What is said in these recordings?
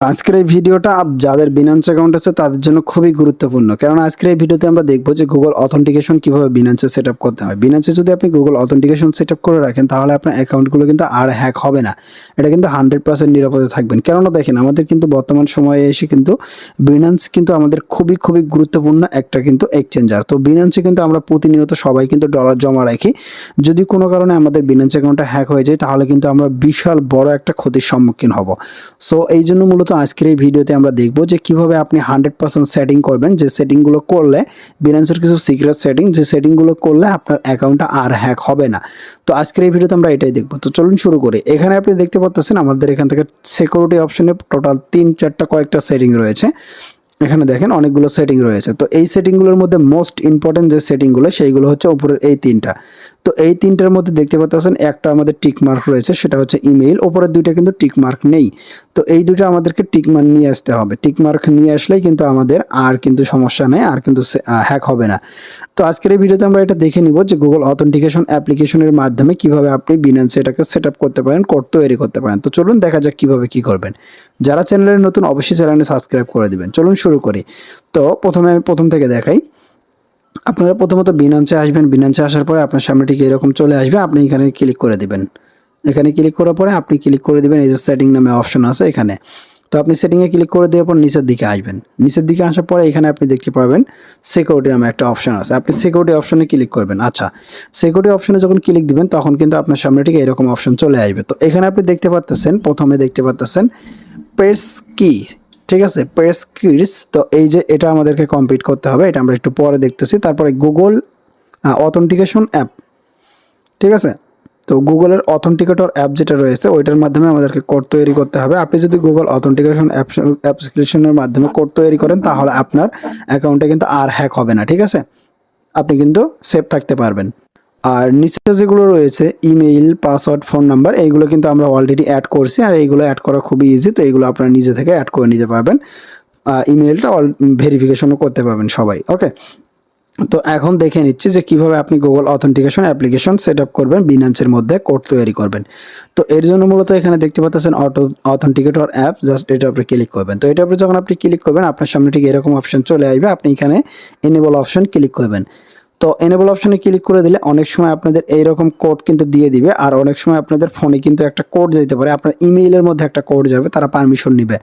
আজকের এই ভিডিওটা যাদের বিনান্স অ্যাকাউন্ট আছে তাদের জন্য খুবই গুরুত্বপূর্ণ, কারণ আজকের এই ভিডিওতে আমরা দেখবো যে গুগল অথেন্টিকেশন কিভাবে বিনান্সে সেট আপ করতে হয়। বিনান্সে যদি আপনি গুগল অথেন্টিকেশন সেট আপ করে রাখেন তাহলে আপনার অ্যাকাউন্টগুলো কিন্তু আর হ্যাক হবে না। এটা কিন্তু 100% নিরাপদে থাকবেন। কেননা দেখেন, আমাদের কিন্তু বর্তমান সময়ে এসে কিন্তু বিনান্স কিন্তু আমাদের খুবই গুরুত্বপূর্ণ একটা কিন্তু এক্সচেঞ্জার। তো বিনান্সে কিন্তু আমরা প্রতিনিয়ত সবাই কিন্তু ডলার জমা রাখি। যদি কোনো কারণে আমাদের বিনান্স অ্যাকাউন্টটা হ্যাক হয়ে যায় তাহলে কিন্তু আমরা বিশাল বড় একটা ক্ষতির সম্মুখীন হব। সো এই জন্য মূলত আজকের এই ভিডিওতে আমরা দেখব যে কিভাবে আপনি 100% সেটিং করবেন, যে সেটিংগুলো করলে বিনান্সের কিছু সিক্রেট সেটিং, যে সেটিংগুলো করলে আপনার অ্যাকাউন্টটা আর হ্যাক হবে না। তো আজকের এই ভিডিওতে আমরা এটাই দেখব। তো চলুন শুরু করি। এখানে আপনি দেখতে পাচ্ছেন আমাদের এখান থেকে সিকিউরিটি অপশনে টোটাল 3-4টা কয়েকটা সেটিং রয়েছে। এখানে দেখেন অনেকগুলো সেটিং রয়েছে। তো এই সেটিংগুলোর মধ্যে মোস্ট ইম্পর্টেন্ট যে সেটিংগুলো সেইগুলো হচ্ছে উপরের এই 3টা। তো এই 3টার মধ্যে দেখতে পাচ্ছেন একটা আমাদের টিক মার্ক রয়েছে, সেটা হচ্ছে ইমেইল। উপরের 2টা কিন্তু টিক মার্ক নেই। তো এই 2টা আমাদেরকে টিক মার্ক নিয়ে আসতে হবে। টিক মার্ক নিয়ে আসলেই কিন্তু আমাদের আর কিন্তু সমস্যা নেই, আর কিন্তু হ্যাক হবে না। তো আজকের এই ভিডিওতে আমরা এটা দেখে নিব যে গুগল অথেন্টিকেশন অ্যাপ্লিকেশনের মাধ্যমে কিভাবে আপনি বিনান্সে এটাকে সেট আপ করতে পারেন, কোড তৈরি করতে পারেন। তো চলুন দেখা যাক কিভাবে কি করবেন। যারা চ্যানেলে নতুন অবশ্যই চ্যানেলটি সাবস্ক্রাইব করে দিবেন। চলুন শুরু করি। তো আমি প্রথম থেকে দেখাই। আপনারা প্রথমত বিনান্সে আসবেন। বিনান্সে আসার পরে আপনার সামনে ঠিক এরকম চলে আসবে। আপনি এখানে ক্লিক করে দিবেন। এখানে ক্লিক করার পরে আপনি ক্লিক করে দিবেন এই যে সেটিং নামে অপশন আছে এখানে। তো আপনি সেটিংয়ে ক্লিক করে দেওয়ার পর নিচের দিকে আসবেন। নিচের দিকে আসার পরে এখানে আপনি দেখতে পাবেন সিকিউরিটি নামে একটা অপশন আছে। আপনি সিকিউরিটি অপশনে ক্লিক করবেন। আচ্ছা, সিকিউরিটি অপশনে যখন ক্লিক দিবেন তখন কিন্তু আপনার সামনে ঠিক এরকম অপশন চলে আসবে। তো এখানে আপনি দেখতে পাচ্ছেন, প্রথমে দেখতে পাচ্ছেন প্রেস কি, ঠিক আছে, প্রেস কিস। তো এই যে এটা আমাদেরকে কমপ্লিট করতে হবে, এটা আমরা একটু পরে দেখতেছি। তারপরে গুগল অথেন্টিকেশন অ্যাপ, ঠিক আছে। তো গুগলের অথেন্টিকেটর অ্যাপ যেটা রয়েছে ওইটার মাধ্যমে আমাদেরকে কোড তৈরি করতে হবে। আপনি যদি গুগল অথেন্টিকেশন অ্যাপ্লিকেশনের মাধ্যমে কোড তৈরি করেন তাহলে আপনার অ্যাকাউন্টে কিন্তু আর হ্যাক হবে না, ঠিক আছে। আপনি কিন্তু সেফ থাকতে পারবেন। আর নিচে যেগুলো রয়েছে ইমেইল, পাসওয়ার্ড, ফোন নাম্বার, এইগুলো কিন্তু আমরা অলরেডি অ্যাড করছি। আর এইগুলো অ্যাড করা খুবই ইজি। তো এইগুলো আপনারা নিজে থেকে অ্যাড করে নিতে পারবেন। ইমেইলটা ভেরিফিকেশনও করতে পারবেন সবাই। ওকে, তো এখন দেখে নিচ্ছি যে কিভাবে আপনি Google authentication application set up করবেন, বিনান্সের মধ্যে কোড তৈরি করবেন। তো এর জন্য মূলত এখানে দেখতে পাচ্ছেন অথেন্টিকেটর অ্যাপ, জাস্ট এটা আপনি ক্লিক করবেন। তো এটা আপনি যখন আপনি ক্লিক করবেন আপনার সামনে ঠিক এরকম অপশন চলে আসবে। আপনি এখানে এনেবল অপশন ক্লিক করবেন। তো এনেবল অপশনে ক্লিক করে দিলে অনেক সময় আপনাদের এইরকম কোড কিন্তু দিয়ে দিবে। আর অনেক সময় আপনাদের ফোনে কিন্তু একটা কোড যেতে পারে, আপনার ইমেইলের মধ্যে একটা কোড যাবে, তারা পারমিশন নেবে।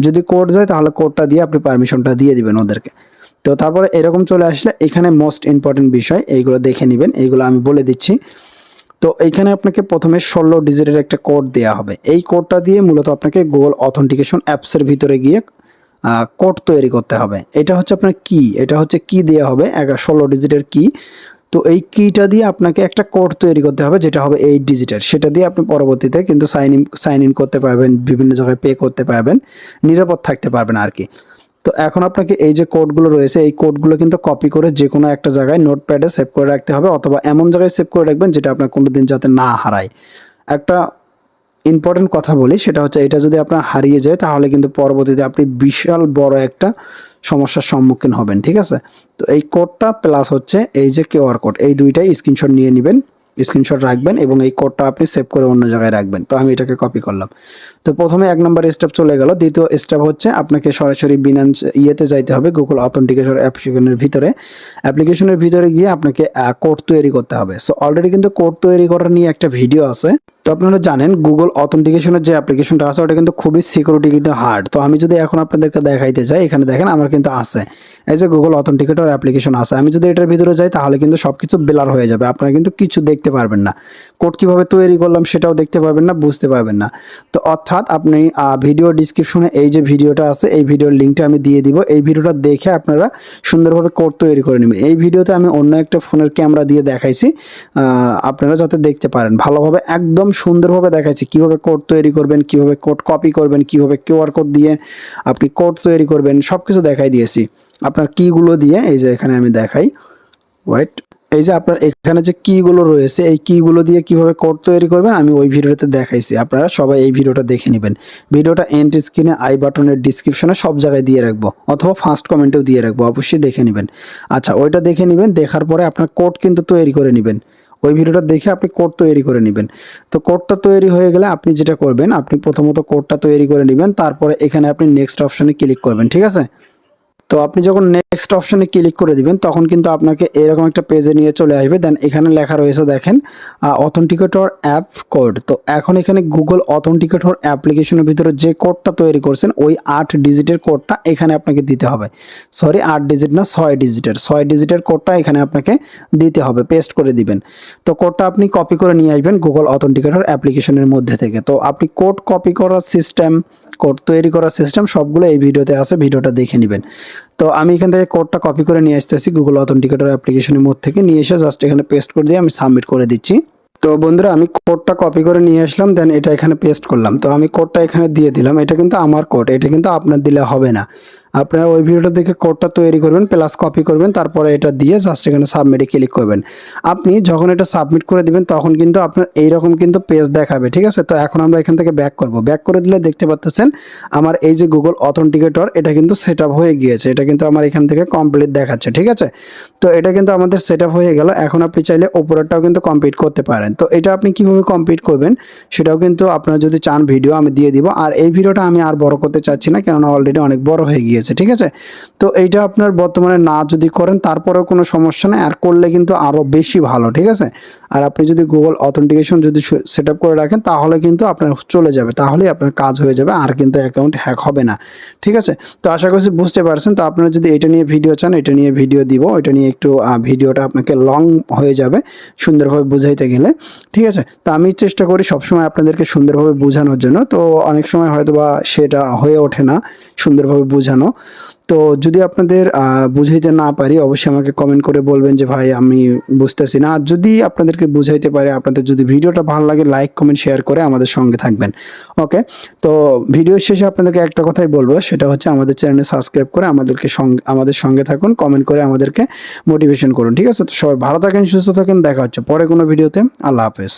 যদি কোড যায় তাহলে কোডটা দিয়ে আপনি পারমিশনটা দিয়ে দিবেন ওদেরকে। তো তারপরে এরকম চলে আসলে এখানে মোস্ট ইম্পর্টেন্ট বিষয় এইগুলো দেখে নেবেন, এইগুলো আমি বলে দিচ্ছি। তো এইখানে আপনাকে প্রথমে 16 ডিজিটের একটা কোড দেওয়া হবে। এই কোডটা দিয়ে মূলত আপনাকে গুগল অথেন্টিকেশন অ্যাপসের ভিতরে গিয়ে কোড তৈরি করতে হবে। এটা হচ্ছে আপনার কি, এটা হচ্ছে কি দেওয়া হবে 16 ডিজিটের কি। তো এই কিটা দিয়ে আপনাকে একটা কোড তৈরি করতে হবে যেটা হবে 8 ডিজিটের। সেটা দিয়ে আপনি পরবর্তীতে কিন্তু সাইন ইন করতে পারবেন, বিভিন্ন জায়গায় পে করতে পারবেন, নিরাপদ থাকতে পারবেন আর কি। তো এখন আপনাকে এই যে কোডগুলো রয়েছে এই কোডগুলো কিন্তু কপি করে যে কোনো একটা জায়গায় নোটপ্যাডে সেভ করে রাখতে হবে, অথবা এমন জায়গায় সেভ করে রাখবেন যেটা আপনার কোনোদিন যাতে না হারায়। একটা ইম্পর্টেন্ট কথা বলি, সেটা হচ্ছে এটা যদি আপনার হারিয়ে যায় তাহলে কিন্তু পরবর্তীতে আপনি বিশাল বড় একটা সমস্যার সম্মুখীন হবেন, ঠিক আছে। তো এই কোডটা প্লাস হচ্ছে এই যে কিউআর কোড, এই দুইটাই স্ক্রিনশট নিয়ে নেবেন, স্ক্রিনশট রাখবেন এবং এই কোডটা আপনি সেভ করে অন্য জায়গায় রাখবেন। তো আমি এটাকে কপি করলাম। তো প্রথমে 1 নম্বর স্টেপ চলে গেল। দ্বিতীয় স্টেপ হচ্ছে আপনাকে সরাসরি বিনান্স ইয়েতে যাইতে হবে, গুগল অথেন্টিকেশন অ্যাপ্লিকেশনের ভিতরে গিয়ে আপনাকে কোড তৈরি করতে হবে। সো অলরেডি কিন্তু কোড তৈরি করার নিয়ে একটা ভিডিও আছে। তো আপনারা জানেন গুগল অথেন্টিকেশনের যে অ্যাপ্লিকেশনটা আছে ওটা কিন্তু খুবই সিকিউরিটি কিন্তু হার্ড। তো আমি যদি এখন আপনাদেরকে দেখাইতে চাই, এখানে দেখেন আমার কিন্তু আছে এই যে গুগল অথেন্টিকেটর অ্যাপ্লিকেশন আছে। আমি যদি এটার ভিতরে যাই তাহলে কিন্তু সবকিছু ব্লার হয়ে যাবে, আপনারা কিন্তু কিছু দেখতে পারবেন না। কোড কিভাবে তৈরি করলাম সেটাও দেখতে পারবেন না, বুঝতে পারবেন না। তো অর্থাৎ আপনি ভিডিও ডিসক্রিপশনে এই যে ভিডিওটা আছে এই ভিডিওর লিঙ্কটা আমি দিয়ে দিব। এই ভিডিওটা দেখে আপনারা সুন্দরভাবে কোড তৈরি করে নেবেন। এই ভিডিওতে আমি অন্য একটা ফোনের ক্যামেরা দিয়ে দেখাইছি, আপনারা যাতে দেখতে পারেন ভালোভাবে, একদম সুন্দরভাবে দেখাইছি কিভাবে কোড তৈরি করবেন, কিভাবে কোড কপি করবেন, কিভাবে কিউআর কোড দিয়ে আপনি কোড তৈরি করবেন, সবকিছু দেখাই দিয়েছি। আপনার কিগুলো দিয়ে এই যে এখানে আমি দেখাই, ওয়েট, এই যে আপনার এখানে যে কিগুলো রয়েছে এই কিগুলো দিয়ে কিভাবে কোড তৈরি করবেন আমি ওই ভিডিওতে দেখাইছি। আপনারা সবাই এই ভিডিওটা দেখে নেবেন। ভিডিওটা এন্ড স্ক্রিনে আই বাটনের ডিসক্রিপশনে সব জায়গায় দিয়ে রাখবো, অথবা ফার্স্ট কমেন্টেও দিয়ে রাখবো, অবশ্যই দেখে নেবেন। আচ্ছা, ওইটা দেখে নেবেন, দেখার পরে আপনার কোড কিন্তু তৈরি করে নেবেন। ওই ভিডিওটা দেখে আপনি কোড তৈরি করে নেবেন। তো কোডটা তৈরি হয়ে গেলে আপনি যেটা করবেন, আপনি প্রথমত কোডটা তৈরি করে নেবেন, তারপরে এখানে আপনি নেক্সট অপশনে ক্লিক করবেন, ঠিক আছে? তো আপনি যখন নেক্সট অপশনে ক্লিক করে দিবেন তখন কিন্তু আপনাকে এরকম একটা পেজে নিয়ে চলে আসবে। দেন এখানে লেখা রয়েছে দেখেন অথেন্টিকেটর অ্যাপ কোড। তো এখন এখানে গুগল অথেন্টিকেটর অ্যাপ্লিকেশনের ভিতরে যে কোডটা তৈরি করছেন ওই 8 ডিজিটের কোডটা এখানে আপনাকে দিতে হবে। সরি, 8 ডিজিট না, 6 ডিজিটের কোডটা এখানে আপনাকে দিতে হবে, পেস্ট করে দিবেন। তো কোডটা আপনি কপি করে নিয়ে আসবেন গুগল অথেন্টিকেটর অ্যাপ্লিকেশনের মধ্যে থেকে। তো আপনি কোড কপি করার সিস্টেম, কোড তৈরি করার সিস্টেম সবগুলো এই ভিডিওতে আছে, ভিডিওটা দেখে নেবেন। তো আমি এখান থেকে কোডটা কপি করে নিয়ে আসতেছি গুগল অথেন্টিকেটর অ্যাপ্লিকেশনের মধ্যে থেকে, নিয়ে এসে জাস্ট এখানে পেস্ট করে দিয়ে আমি সাবমিট করে দিচ্ছি। তো বন্ধুরা আমি কোডটা কপি করে নিয়ে আসলাম, দেন এটা এখানে পেস্ট করলাম। তো আমি কোডটা এখানে দিয়ে দিলাম, এটা কিন্তু আমার কোড, এটা কিন্তু আপনার দিলে হবে না। আপনারা ওই ভিডিওটা দেখে কোডটা তৈরি করবেন, প্লাস কপি করবেন, তারপরে এটা দিয়ে জাস্ট এখানে সাবমিটে ক্লিক করবেন। আপনি যখন এটা সাবমিট করে দিবেন তখন কিন্তু আপনার এইরকম কিন্তু পেজ দেখাবে, ঠিক আছে? তো এখন আমরা এখান থেকে ব্যাক করব। ব্যাক করে দিলে দেখতে পাচ্ছেন আমার এই যে গুগল অথেন্টিকেটর এটা কিন্তু সেট আপ হয়ে গিয়েছে, এটা কিন্তু আমার এখান থেকে কমপ্লিট দেখাচ্ছে, ঠিক আছে? তো এটা কিন্তু আমাদের সেট আপ হয়ে গেল। এখন আপনি চাইলে উপরেরটাও কিন্তু কমপ্লিট করতে পারেন। তো এটা আপনি কিভাবে কমপ্লিট করবেন সেটাও কিন্তু আপনারা যদি চান ভিডিও আমি দিয়ে দিব। আর এই ভিডিওটা আমি আর বড় করতে চাচ্ছি না, কেননা অলরেডি অনেক বড় হয়ে গিয়েছে, ঠিক আছে? তো এইটা আপনার বর্তমানে না যদি করেন তারপরেও কোনো সমস্যা নেই, আর করলে কিন্তু আরও বেশি ভালো, ঠিক আছে? আর আপনি যদি গুগল অথেন্টিকেশন যদি সেট আপ করে রাখেন তাহলে কিন্তু আপনার চলে যাবে, তাহলেই আপনার কাজ হয়ে যাবে, আর কিন্তু অ্যাকাউন্ট হ্যাক হবে না, ঠিক আছে? তো আশা করছি বুঝতে পারছেন। তো আপনারা যদি এটা নিয়ে ভিডিও চান, এটা নিয়ে ভিডিও দিব, এটা নিয়ে একটু ভিডিওটা আপনাকে লং হয়ে যাবে সুন্দরভাবে বুঝাইতে গেলে, ঠিক আছে? তো আমি চেষ্টা করি সবসময় আপনাদেরকে সুন্দরভাবে বোঝানোর জন্য। তো অনেক সময় হয়তো বা সেটা হয়ে ওঠে না সুন্দরভাবে বোঝানো। তো যদি আপনাদের বুঝাইতে না পারি অবশ্যই আমাকে কমেন্ট করে বলবেন যে ভাই আমি বুঝতেছি না। আর যদি আপনাদেরকে বুঝাইতে পারে, আপনাদের যদি ভিডিওটা ভালো লাগে লাইক কমেন্ট শেয়ার করে আমাদের সঙ্গে থাকবেন। ওকে, তো ভিডিও শেষে আপনাদেরকে একটা কথাই বলবো, সেটা হচ্ছে আমাদের চ্যানেল সাবস্ক্রাইব করে আমাদের সঙ্গে থাকুন, কমেন্ট করে আমাদেরকে মোটিভেশন করুন, ঠিক আছে? তো সবাই ভালো থাকেন, সুস্থ থাকেন, দেখা হচ্ছে পরে কোনো ভিডিওতে। আল্লাহ হাফেজ।